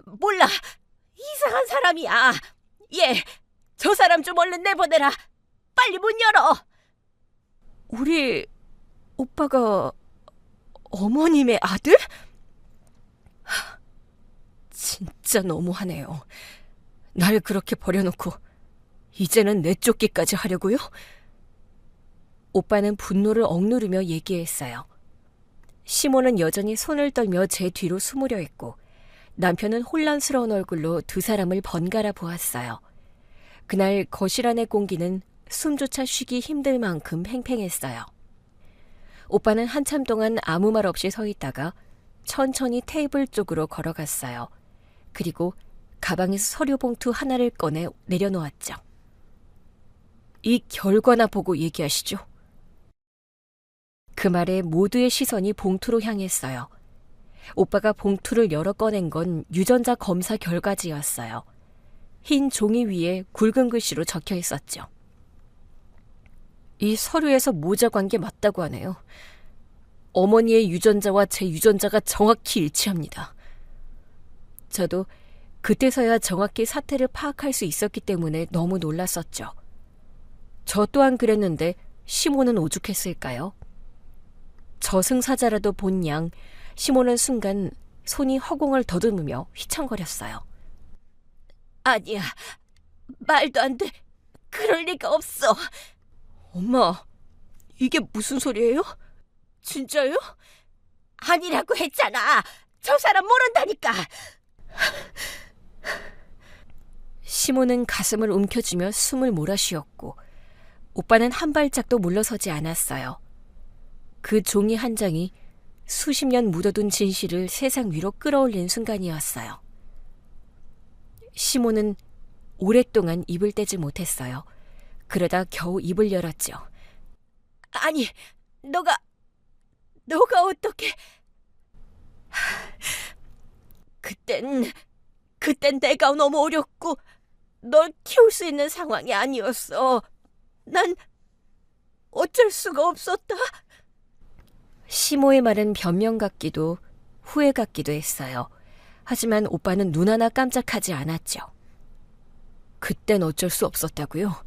몰라. 이상한 사람이야. 저 사람 좀 얼른 내보내라. 빨리 문 열어. 우리 오빠가 어머님의 아들? 진짜 너무하네요. 날 그렇게 버려놓고 이제는 내쫓기까지 하려고요? 오빠는 분노를 억누르며 얘기했어요. 시모는 여전히 손을 떨며 제 뒤로 숨으려 했고 남편은 혼란스러운 얼굴로 두 사람을 번갈아 보았어요. 그날 거실 안의 공기는 숨조차 쉬기 힘들 만큼 팽팽했어요. 오빠는 한참 동안 아무 말 없이 서 있다가 천천히 테이블 쪽으로 걸어갔어요. 그리고 가방에서 서류 봉투 하나를 꺼내 내려놓았죠. 이 결과나 보고 얘기하시죠. 그 말에 모두의 시선이 봉투로 향했어요. 오빠가 봉투를 열어 꺼낸 건 유전자 검사 결과지였어요. 흰 종이 위에 굵은 글씨로 적혀 있었죠. 이 서류에서 모자 관계 맞다고 하네요. 어머니의 유전자와 제 유전자가 정확히 일치합니다. 저도 그때서야 정확히 사태를 파악할 수 있었기 때문에 너무 놀랐었죠. 저 또한 그랬는데 시모는 오죽했을까요? 저승사자라도 본 양 시모는 순간 손이 허공을 더듬으며 휘청거렸어요. 아니야, 말도 안 돼. 그럴 리가 없어. 엄마, 이게 무슨 소리예요? 진짜요? 아니라고 했잖아. 저 사람 모른다니까. 시모는 가슴을 움켜쥐며 숨을 몰아쉬었고 오빠는 한 발짝도 물러서지 않았어요. 그 종이 한 장이 수십 년 묻어둔 진실을 세상 위로 끌어올린 순간이었어요. 시모는 오랫동안 입을 떼지 못했어요. 그러다 겨우 입을 열었죠. 아니, 너가 어떻게... 그땐 내가 너무 어렸고 널 키울 수 있는 상황이 아니었어. 난 어쩔 수가 없었다. 시모의 말은 변명 같기도 후회 같기도 했어요. 하지만 오빠는 눈 하나 깜짝하지 않았죠. 그땐 어쩔 수 없었다고요?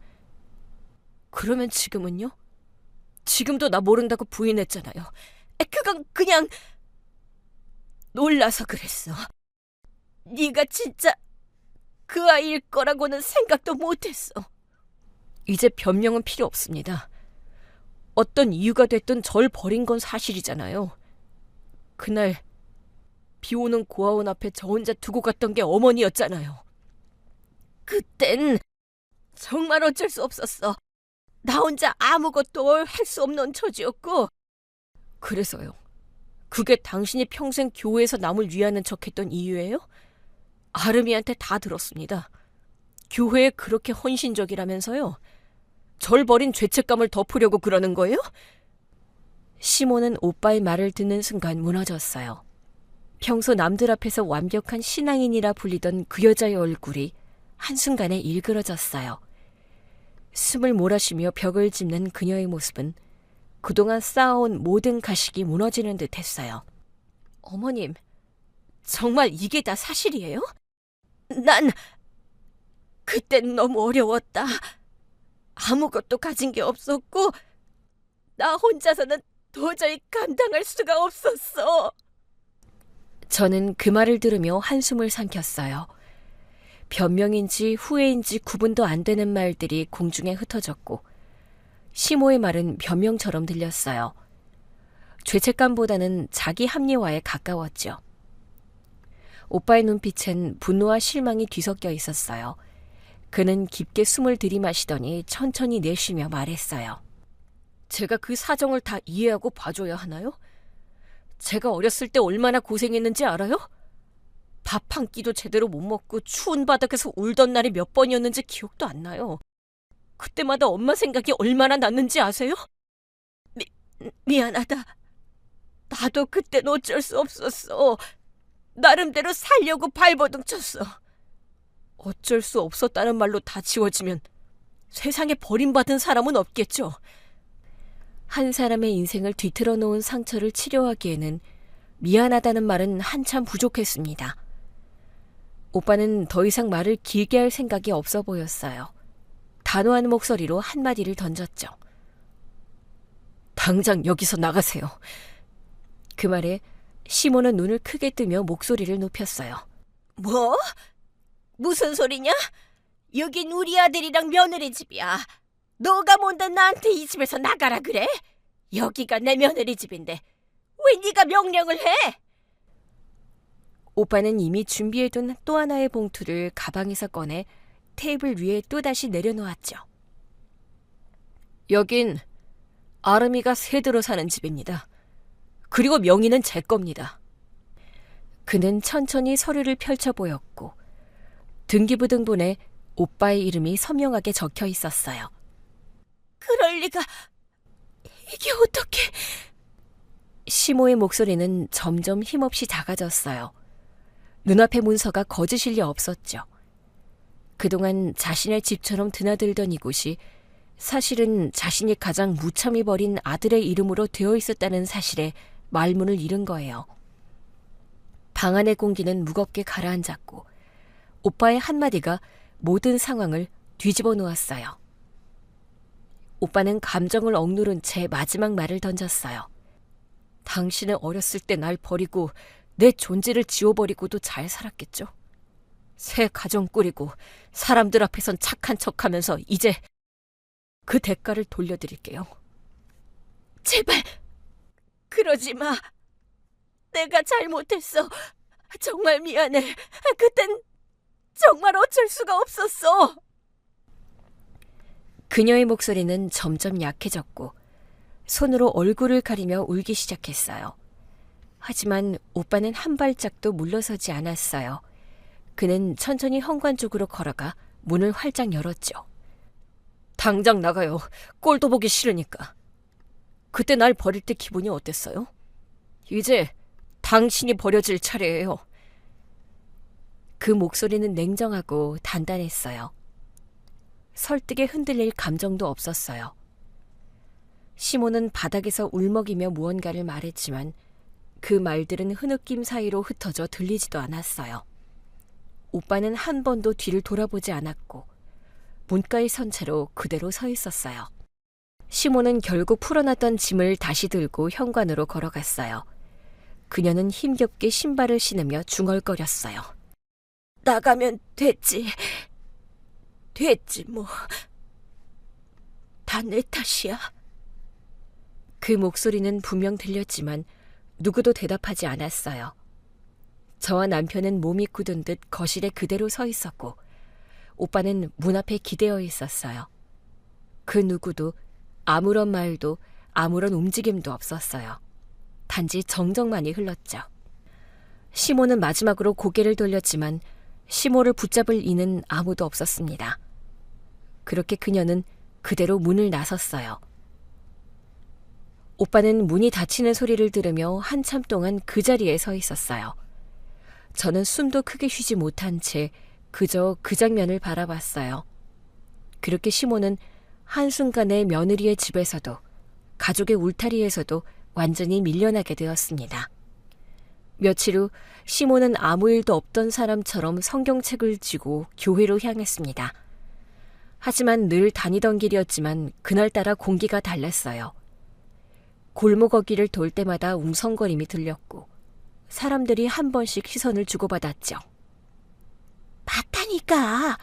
그러면 지금은요? 지금도 나 모른다고 부인했잖아요. 그건 그냥 놀라서 그랬어. 네가 진짜 그 아이일 거라고는 생각도 못했어. 이제 변명은 필요 없습니다. 어떤 이유가 됐든 절 버린 건 사실이잖아요. 그날 비오는 고아원 앞에 저 혼자 두고 갔던 게 어머니였잖아요. 그땐 정말 어쩔 수 없었어. 나 혼자 아무것도 할 수 없는 처지였고. 그래서요. 그게 당신이 평생 교회에서 남을 위하는 척했던 이유예요? 아름이한테 다 들었습니다. 교회에 그렇게 헌신적이라면서요. 절 버린 죄책감을 덮으려고 그러는 거예요? 시모는 오빠의 말을 듣는 순간 무너졌어요. 평소 남들 앞에서 완벽한 신앙인이라 불리던 그 여자의 얼굴이 한순간에 일그러졌어요. 숨을 몰아쉬며 벽을 짚는 그녀의 모습은 그동안 쌓아온 모든 가식이 무너지는 듯 했어요. 어머님, 정말 이게 다 사실이에요? 난 그땐 너무 어려웠다. 아무것도 가진 게 없었고 나 혼자서는 도저히 감당할 수가 없었어. 저는 그 말을 들으며 한숨을 삼켰어요. 변명인지 후회인지 구분도 안 되는 말들이 공중에 흩어졌고 시모의 말은 변명처럼 들렸어요. 죄책감보다는 자기 합리화에 가까웠죠. 오빠의 눈빛엔 분노와 실망이 뒤섞여 있었어요. 그는 깊게 숨을 들이마시더니 천천히 내쉬며 말했어요. 제가 그 사정을 다 이해하고 봐줘야 하나요? 제가 어렸을 때 얼마나 고생했는지 알아요? 밥 한 끼도 제대로 못 먹고 추운 바닥에서 울던 날이 몇 번이었는지 기억도 안 나요. 그때마다 엄마 생각이 얼마나 났는지 아세요? 미안하다. 나도 그땐 어쩔 수 없었어. 나름대로 살려고 발버둥 쳤어. 어쩔 수 없었다는 말로 다 지워지면 세상에 버림받은 사람은 없겠죠. 한 사람의 인생을 뒤틀어 놓은 상처를 치료하기에는 미안하다는 말은 한참 부족했습니다. 오빠는 더 이상 말을 길게 할 생각이 없어 보였어요. 단호한 목소리로 한마디를 던졌죠. 당장 여기서 나가세요. 그 말에 시몬은 눈을 크게 뜨며 목소리를 높였어요. 뭐? 무슨 소리냐? 여긴 우리 아들이랑 며느리 집이야. 너가 뭔데 나한테 이 집에서 나가라 그래? 여기가 내 며느리 집인데 왜 네가 명령을 해? 오빠는 이미 준비해둔 또 하나의 봉투를 가방에서 꺼내 테이블 위에 또다시 내려놓았죠. 여긴 아름이가 새들어 사는 집입니다. 그리고 명의는 제 겁니다. 그는 천천히 서류를 펼쳐 보였고 등기부등본에 오빠의 이름이 선명하게 적혀 있었어요. 그럴 리가. 이게 어떻게... 시모의 목소리는 점점 힘없이 작아졌어요. 눈앞의 문서가 거짓일 리 없었죠. 그동안 자신의 집처럼 드나들던 이곳이 사실은 자신이 가장 무참히 버린 아들의 이름으로 되어 있었다는 사실에 말문을 잃은 거예요. 방 안의 공기는 무겁게 가라앉았고 오빠의 한마디가 모든 상황을 뒤집어 놓았어요. 오빠는 감정을 억누른 채 마지막 말을 던졌어요. 당신은 어렸을 때 날 버리고 내 존재를 지워버리고도 잘 살았겠죠? 새 가정 꾸리고 사람들 앞에선 착한 척하면서 이제 그 대가를 돌려드릴게요. 제발 그러지 마. 내가 잘못했어. 정말 미안해. 그땐 정말 어쩔 수가 없었어. 그녀의 목소리는 점점 약해졌고 손으로 얼굴을 가리며 울기 시작했어요. 하지만 오빠는 한 발짝도 물러서지 않았어요. 그는 천천히 현관 쪽으로 걸어가 문을 활짝 열었죠. 당장 나가요. 꼴도 보기 싫으니까. 그때 날 버릴 때 기분이 어땠어요? 이제 당신이 버려질 차례예요. 그 목소리는 냉정하고 단단했어요. 설득에 흔들릴 감정도 없었어요. 시몬은 바닥에서 울먹이며 무언가를 말했지만 그 말들은 흐느낌 사이로 흩어져 들리지도 않았어요. 오빠는 한 번도 뒤를 돌아보지 않았고 문가에 선 채로 그대로 서 있었어요. 시몬은 결국 풀어놨던 짐을 다시 들고 현관으로 걸어갔어요. 그녀는 힘겹게 신발을 신으며 중얼거렸어요. 나가면 됐지. 됐지 뭐. 다 내 탓이야. 그 목소리는 분명 들렸지만 누구도 대답하지 않았어요. 저와 남편은 몸이 굳은 듯 거실에 그대로 서 있었고 오빠는 문 앞에 기대어 있었어요. 그 누구도 아무런 말도 아무런 움직임도 없었어요. 단지 정적만이 흘렀죠. 시모는 마지막으로 고개를 돌렸지만 시모를 붙잡을 이는 아무도 없었습니다. 그렇게 그녀는 그대로 문을 나섰어요. 오빠는 문이 닫히는 소리를 들으며 한참 동안 그 자리에 서 있었어요. 저는 숨도 크게 쉬지 못한 채 그저 그 장면을 바라봤어요. 그렇게 시모는 한순간에 며느리의 집에서도 가족의 울타리에서도 완전히 밀려나게 되었습니다. 며칠 후 시모는 아무 일도 없던 사람처럼 성경책을 쥐고 교회로 향했습니다. 하지만 늘 다니던 길이었지만 그날따라 공기가 달랐어요. 골목 어귀를 돌 때마다 웅성거림이 들렸고 사람들이 한 번씩 시선을 주고받았죠. 맞다니까.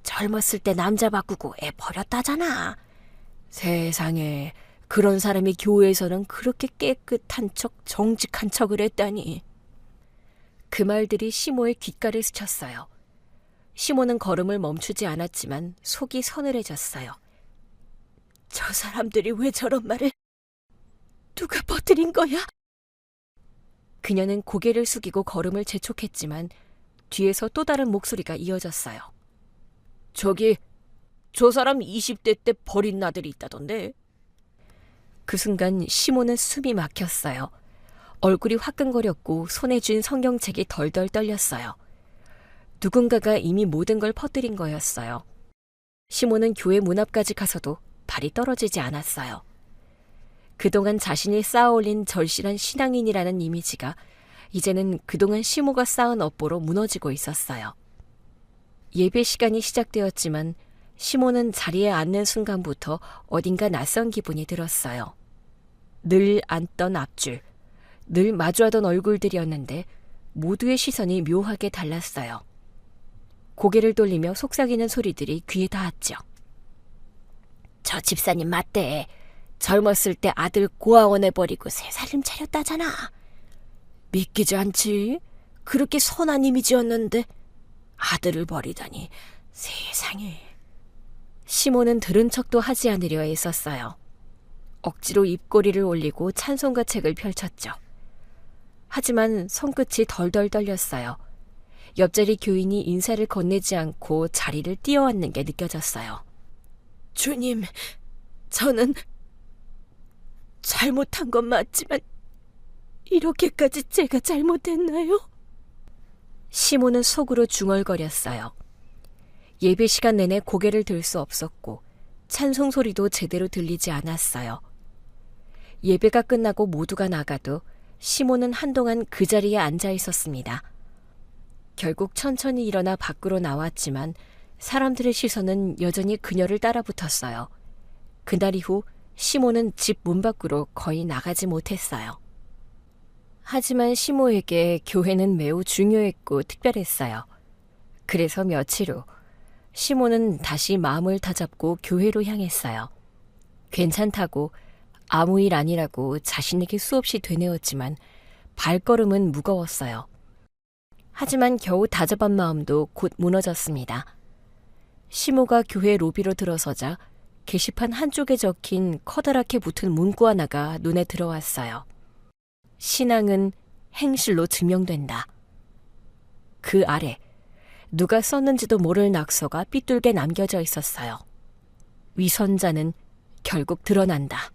젊었을 때 남자 바꾸고 애 버렸다잖아. 세상에 그런 사람이 교회에서는 그렇게 깨끗한 척 정직한 척을 했다니. 그 말들이 시모의 귓가를 스쳤어요. 시모는 걸음을 멈추지 않았지만 속이 서늘해졌어요. 저 사람들이 왜 저런 말을... 누가 퍼뜨린 거야? 그녀는 고개를 숙이고 걸음을 재촉했지만 뒤에서 또 다른 목소리가 이어졌어요. 저기, 저 사람 20대 때 버린 아들이 있다던데. 그 순간 시몬은 숨이 막혔어요. 얼굴이 화끈거렸고 손에 쥔 성경책이 덜덜 떨렸어요. 누군가가 이미 모든 걸 퍼뜨린 거였어요. 시몬은 교회 문 앞까지 가서도 발이 떨어지지 않았어요. 그동안 자신이 쌓아올린 절실한 신앙인이라는 이미지가 이제는 그동안 시모가 쌓은 업보로 무너지고 있었어요. 예배 시간이 시작되었지만 시몬은 자리에 앉는 순간부터 어딘가 낯선 기분이 들었어요. 늘 앉던 앞줄, 늘 마주하던 얼굴들이었는데 모두의 시선이 묘하게 달랐어요. 고개를 돌리며 속삭이는 소리들이 귀에 닿았죠. 저 집사님 맞대. 젊었을 때 아들 고아원에 버리고 새 살림 차렸다잖아. 믿기지 않지? 그렇게 선한 이미지였는데 아들을 버리다니 세상에. 시몬은 들은 척도 하지 않으려 애썼어요. 억지로 입꼬리를 올리고 찬송가 책을 펼쳤죠. 하지만 손끝이 덜덜 떨렸어요. 옆자리 교인이 인사를 건네지 않고 자리를 뛰어앉는 게 느껴졌어요. 주님, 저는 잘못한 건 맞지만 이렇게까지 제가 잘못했나요? 시몬은 속으로 중얼거렸어요. 예배 시간 내내 고개를 들 수 없었고 찬송 소리도 제대로 들리지 않았어요. 예배가 끝나고 모두가 나가도 시몬은 한동안 그 자리에 앉아 있었습니다. 결국 천천히 일어나 밖으로 나왔지만 사람들의 시선은 여전히 그녀를 따라붙었어요. 그날 이후 시몬은 집 문 밖으로 거의 나가지 못했어요. 하지만 시모에게 교회는 매우 중요했고 특별했어요. 그래서 며칠 후 시몬은 다시 마음을 다잡고 교회로 향했어요. 괜찮다고 아무 일 아니라고 자신에게 수없이 되뇌었지만 발걸음은 무거웠어요. 하지만 겨우 다잡은 마음도 곧 무너졌습니다. 시모가 교회 로비로 들어서자 게시판 한쪽에 적힌 커다랗게 붙은 문구 하나가 눈에 들어왔어요. 신앙은 행실로 증명된다. 그 아래 누가 썼는지도 모를 낙서가 삐뚤게 남겨져 있었어요. 위선자는 결국 드러난다.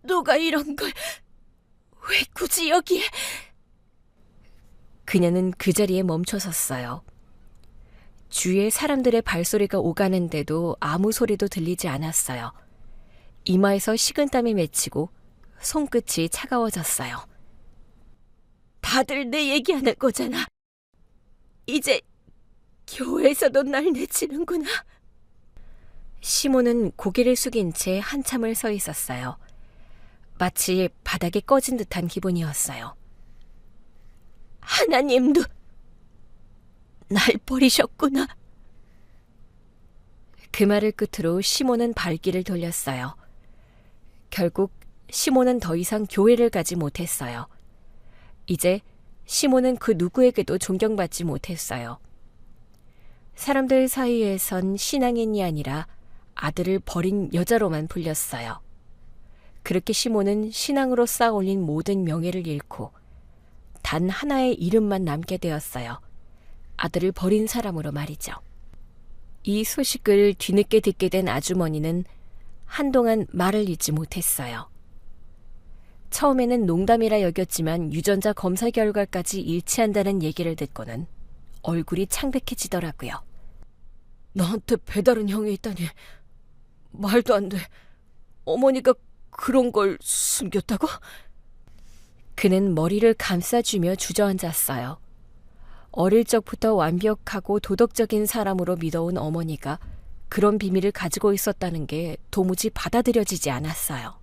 누가 이런 걸 왜 굳이 여기에? 그녀는 그 자리에 멈춰섰어요. 주위에 사람들의 발소리가 오가는데도 아무 소리도 들리지 않았어요. 이마에서 식은땀이 맺히고 손끝이 차가워졌어요. 다들 내 얘기하는 거잖아. 이제 교회에서도 날 내치는구나. 시몬은 고개를 숙인 채 한참을 서 있었어요. 마치 바닥에 꺼진 듯한 기분이었어요. 하나님도 날 버리셨구나. 그 말을 끝으로 시몬은 발길을 돌렸어요. 결국 시몬은 더 이상 교회를 가지 못했어요. 이제 시몬은 그 누구에게도 존경받지 못했어요. 사람들 사이에선 신앙인이 아니라 아들을 버린 여자로만 불렸어요. 그렇게 시몬은 신앙으로 쌓아올린 모든 명예를 잃고 단 하나의 이름만 남게 되었어요. 아들을 버린 사람으로 말이죠. 이 소식을 뒤늦게 듣게 된 아주머니는 한동안 말을 잇지 못했어요. 처음에는 농담이라 여겼지만 유전자 검사 결과까지 일치한다는 얘기를 듣고는 얼굴이 창백해지더라고요. 나한테 배다른 형이 있다니 말도 안 돼. 어머니가 그런 걸 숨겼다고? 그는 머리를 감싸주며 주저앉았어요. 어릴 적부터 완벽하고 도덕적인 사람으로 믿어온 어머니가 그런 비밀을 가지고 있었다는 게 도무지 받아들여지지 않았어요.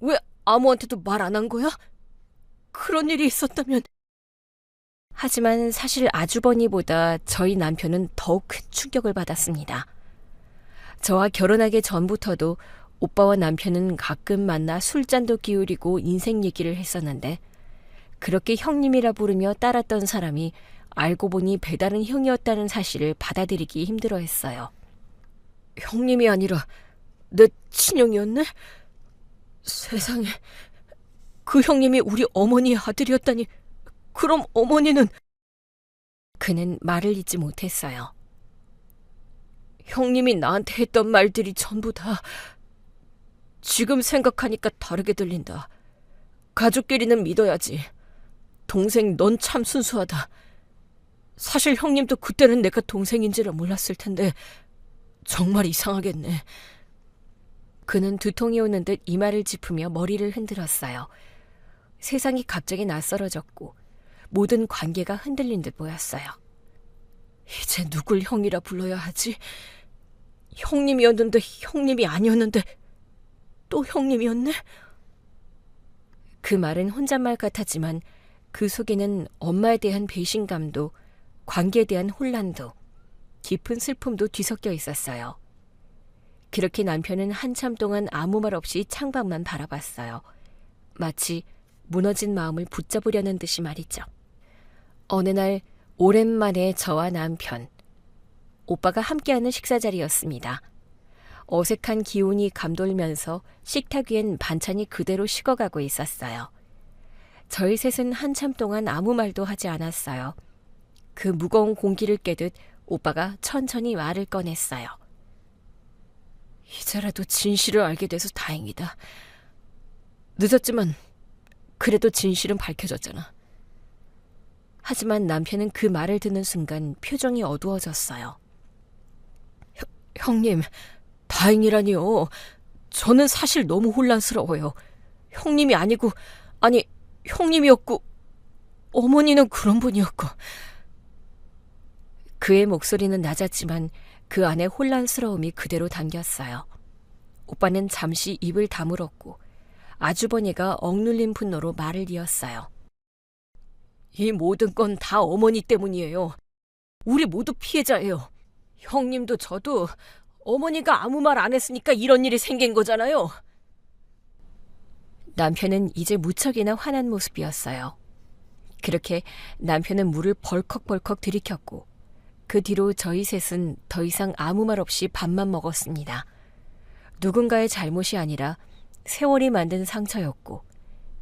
왜 아무한테도 말 안 한 거야? 그런 일이 있었다면. 하지만 사실 아주버니보다 저희 남편은 더욱 큰 충격을 받았습니다. 저와 결혼하기 전부터도 오빠와 남편은 가끔 만나 술잔도 기울이고 인생 얘기를 했었는데 그렇게 형님이라 부르며 따랐던 사람이 알고 보니 배다른 형이었다는 사실을 받아들이기 힘들어했어요. 형님이 아니라 내 친형이었네? 세상에, 그 형님이 우리 어머니의 아들이었다니. 그럼 어머니는... 그는 말을 잇지 못했어요. 형님이 나한테 했던 말들이 전부 다 지금 생각하니까 다르게 들린다. 가족끼리는 믿어야지. 동생, 넌 참 순수하다. 사실 형님도 그때는 내가 동생인지를 몰랐을 텐데 정말 이상하겠네. 그는 두통이 오는 듯 이마를 짚으며 머리를 흔들었어요. 세상이 갑자기 낯설어졌고 모든 관계가 흔들린 듯 보였어요. 이제 누굴 형이라 불러야 하지? 형님이었는데 형님이 아니었는데 또 형님이었네? 그 말은 혼잣말 같았지만 그 속에는 엄마에 대한 배신감도 관계에 대한 혼란도 깊은 슬픔도 뒤섞여 있었어요. 그렇게 남편은 한참 동안 아무 말 없이 창밖만 바라봤어요. 마치 무너진 마음을 붙잡으려는 듯이 말이죠. 어느 날 오랜만에 저와 남편, 오빠가 함께하는 식사 자리였습니다. 어색한 기운이 감돌면서 식탁 위엔 반찬이 그대로 식어가고 있었어요. 저희 셋은 한참 동안 아무 말도 하지 않았어요. 그 무거운 공기를 깨듯 오빠가 천천히 말을 꺼냈어요. 이제라도 진실을 알게 돼서 다행이다. 늦었지만 그래도 진실은 밝혀졌잖아. 하지만 남편은 그 말을 듣는 순간 표정이 어두워졌어요. 형님, 다행이라니요. 저는 사실 너무 혼란스러워요. 형님이 아니고, 아니, 형님이었고, 어머니는 그런 분이었고. 그의 목소리는 낮았지만 그 안에 혼란스러움이 그대로 담겼어요. 오빠는 잠시 입을 다물었고 아주버니가 억눌린 분노로 말을 이었어요. 이 모든 건 다 어머니 때문이에요. 우리 모두 피해자예요. 형님도 저도 어머니가 아무 말 안 했으니까 이런 일이 생긴 거잖아요. 남편은 이제 무척이나 화난 모습이었어요. 그렇게 남편은 물을 벌컥벌컥 들이켰고 그 뒤로 저희 셋은 더 이상 아무 말 없이 밥만 먹었습니다. 누군가의 잘못이 아니라 세월이 만든 상처였고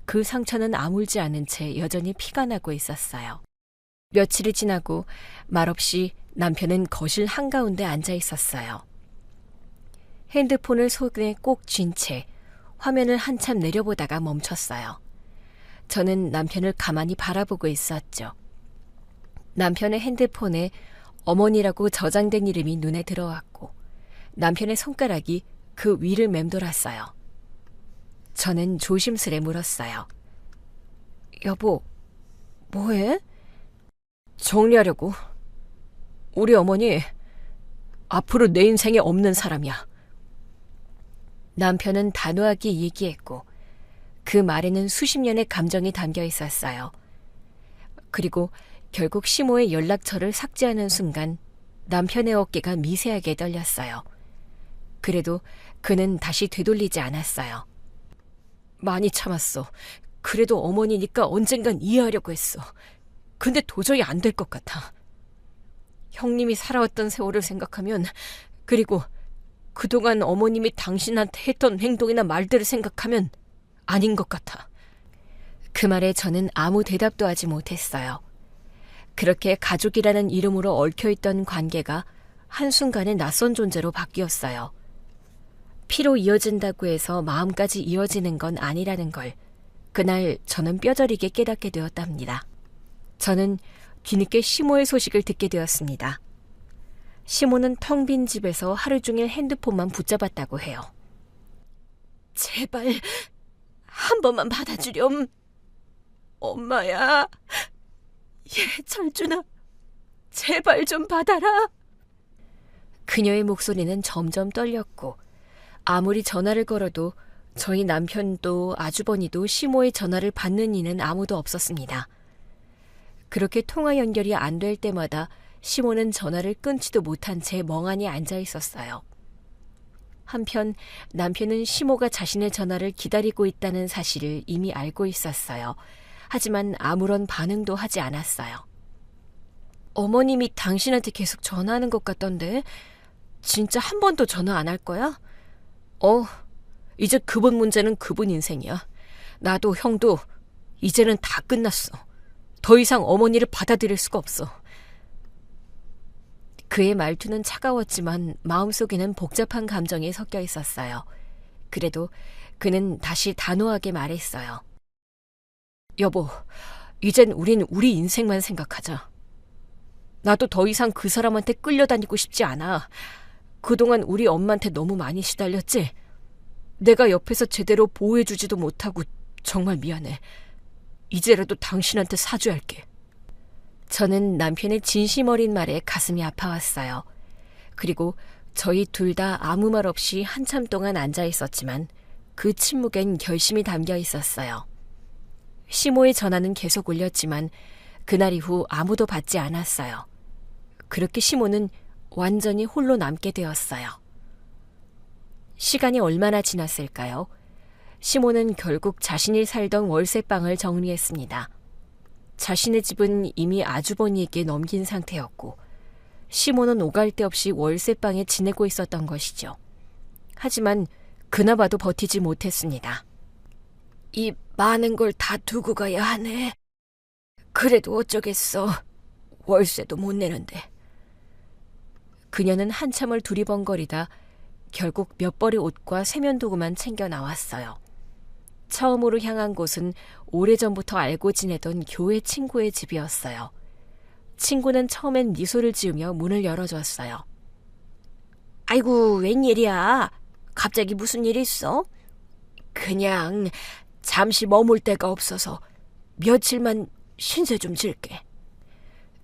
그 상처는 아물지 않은 채 여전히 피가 나고 있었어요. 며칠이 지나고 말없이 남편은 거실 한가운데 앉아 있었어요. 핸드폰을 손에 꼭 쥔 채 화면을 한참 내려보다가 멈췄어요. 저는 남편을 가만히 바라보고 있었죠. 남편의 핸드폰에 어머니라고 저장된 이름이 눈에 들어왔고 남편의 손가락이 그 위를 맴돌았어요. 저는 조심스레 물었어요. 여보, 뭐해? 정리하려고. 우리 어머니 앞으로 내 인생에 없는 사람이야. 남편은 단호하게 얘기했고 그 말에는 수십 년의 감정이 담겨 있었어요. 그리고 결국 시모의 연락처를 삭제하는 순간 남편의 어깨가 미세하게 떨렸어요. 그래도 그는 다시 되돌리지 않았어요. 많이 참았어. 그래도 어머니니까 언젠간 이해하려고 했어. 근데 도저히 안 될 것 같아. 형님이 살아왔던 세월을 생각하면, 그리고 그동안 어머님이 당신한테 했던 행동이나 말들을 생각하면 아닌 것 같아. 그 말에 저는 아무 대답도 하지 못했어요. 그렇게 가족이라는 이름으로 얽혀있던 관계가 한순간에 낯선 존재로 바뀌었어요. 피로 이어진다고 해서 마음까지 이어지는 건 아니라는 걸 그날 저는 뼈저리게 깨닫게 되었답니다. 저는 뒤늦게 시모의 소식을 듣게 되었습니다. 시모는 텅 빈 집에서 하루 종일 핸드폰만 붙잡았다고 해요. 제발 한 번만 받아주렴. 엄마야. 철준아. 제발 좀 받아라. 그녀의 목소리는 점점 떨렸고 아무리 전화를 걸어도 저희 남편도 아주버니도 시모의 전화를 받는 이는 아무도 없었습니다. 그렇게 통화 연결이 안 될 때마다 시모는 전화를 끊지도 못한 채 멍하니 앉아 있었어요. 한편 남편은 시모가 자신의 전화를 기다리고 있다는 사실을 이미 알고 있었어요. 하지만 아무런 반응도 하지 않았어요. 어머님이 당신한테 계속 전화하는 것 같던데 진짜 한 번도 전화 안 할 거야? 이제 그분 문제는 그분 인생이야. 나도 형도 이제는 다 끝났어. 더 이상 어머니를 받아들일 수가 없어. 그의 말투는 차가웠지만 마음속에는 복잡한 감정이 섞여 있었어요. 그래도 그는 다시 단호하게 말했어요. 여보, 이젠 우린 우리 인생만 생각하자. 나도 더 이상 그 사람한테 끌려다니고 싶지 않아. 그동안 우리 엄마한테 너무 많이 시달렸지? 내가 옆에서 제대로 보호해주지도 못하고 정말 미안해. 이제라도 당신한테 사죄할게. 저는 남편의 진심 어린 말에 가슴이 아파왔어요. 그리고 저희 둘 다 아무 말 없이 한참 동안 앉아 있었지만 그 침묵엔 결심이 담겨 있었어요. 시모의 전화는 계속 울렸지만 그날 이후 아무도 받지 않았어요. 그렇게 시모는 완전히 홀로 남게 되었어요. 시간이 얼마나 지났을까요? 시모는 결국 자신이 살던 월세방을 정리했습니다. 자신의 집은 이미 아주버니에게 넘긴 상태였고 시모는 오갈 데 없이 월세방에 지내고 있었던 것이죠. 하지만 그나마도 버티지 못했습니다. 이 많은 걸 다 두고 가야 하네. 그래도 어쩌겠어. 월세도 못 내는데. 그녀는 한참을 두리번거리다 결국 몇 벌의 옷과 세면도구만 챙겨 나왔어요. 처음으로 향한 곳은 오래전부터 알고 지내던 교회 친구의 집이었어요. 친구는 처음엔 미소를 지으며 문을 열어줬어요. 아이고, 웬일이야? 갑자기 무슨 일 있어? 그냥 잠시 머물 데가 없어서 며칠만 신세 좀 질게.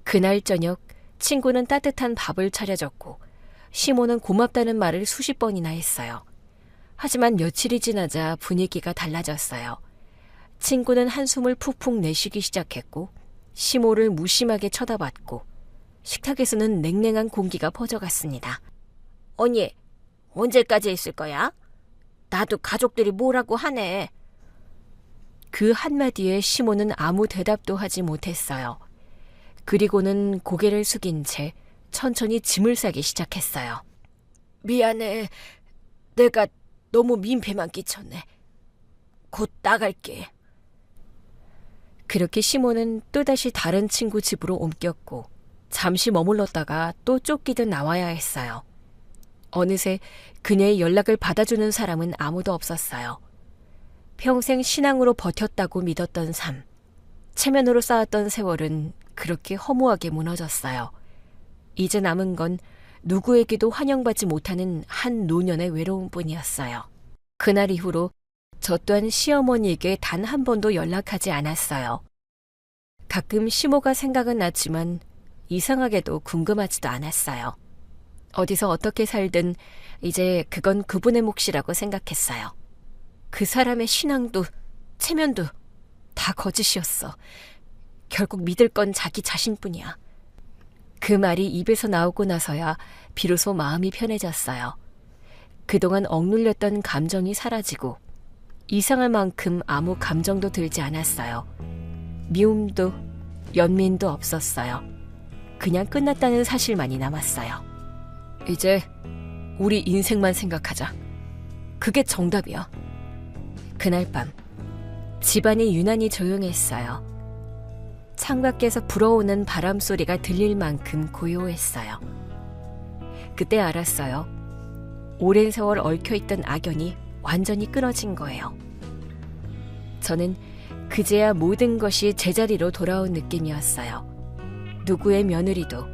그날 저녁 친구는 따뜻한 밥을 차려줬고 시모는 고맙다는 말을 수십 번이나 했어요. 하지만 며칠이 지나자 분위기가 달라졌어요. 친구는 한숨을 푹푹 내쉬기 시작했고 시모를 무심하게 쳐다봤고 식탁에서는 냉랭한 공기가 퍼져갔습니다. 언니, 언제까지 있을 거야? 나도 가족들이 뭐라고 하네. 그 한마디에 시모는 아무 대답도 하지 못했어요. 그리고는 고개를 숙인 채 천천히 짐을 싸기 시작했어요. 미안해. 내가 너무 민폐만 끼쳤네. 곧 나갈게. 그렇게 시모는 또다시 다른 친구 집으로 옮겼고 잠시 머물렀다가 또 쫓기듯 나와야 했어요. 어느새 그녀의 연락을 받아주는 사람은 아무도 없었어요. 평생 신앙으로 버텼다고 믿었던 삶, 체면으로 쌓았던 세월은 그렇게 허무하게 무너졌어요. 이제 남은 건 누구에게도 환영받지 못하는 한 노년의 외로움뿐이었어요. 그날 이후로 저 또한 시어머니에게 단 한 번도 연락하지 않았어요. 가끔 시모가 생각은 났지만 이상하게도 궁금하지도 않았어요. 어디서 어떻게 살든 이제 그건 그분의 몫이라고 생각했어요. 그 사람의 신앙도 체면도 다 거짓이었어. 결국 믿을 건 자기 자신뿐이야. 그 말이 입에서 나오고 나서야 비로소 마음이 편해졌어요. 그동안 억눌렸던 감정이 사라지고 이상할 만큼 아무 감정도 들지 않았어요. 미움도 연민도 없었어요. 그냥 끝났다는 사실만이 남았어요. 이제 우리 인생만 생각하자. 그게 정답이야. 그날 밤 집안이 유난히 조용했어요. 창밖에서 불어오는 바람 소리가 들릴 만큼 고요했어요. 그때 알았어요. 오랜 세월 얽혀있던 악연이 완전히 끊어진 거예요. 저는 그제야 모든 것이 제자리로 돌아온 느낌이었어요. 누구의 며느리도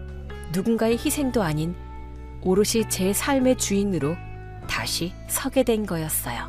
누군가의 희생도 아닌 오롯이 제 삶의 주인으로 다시 서게 된 거였어요.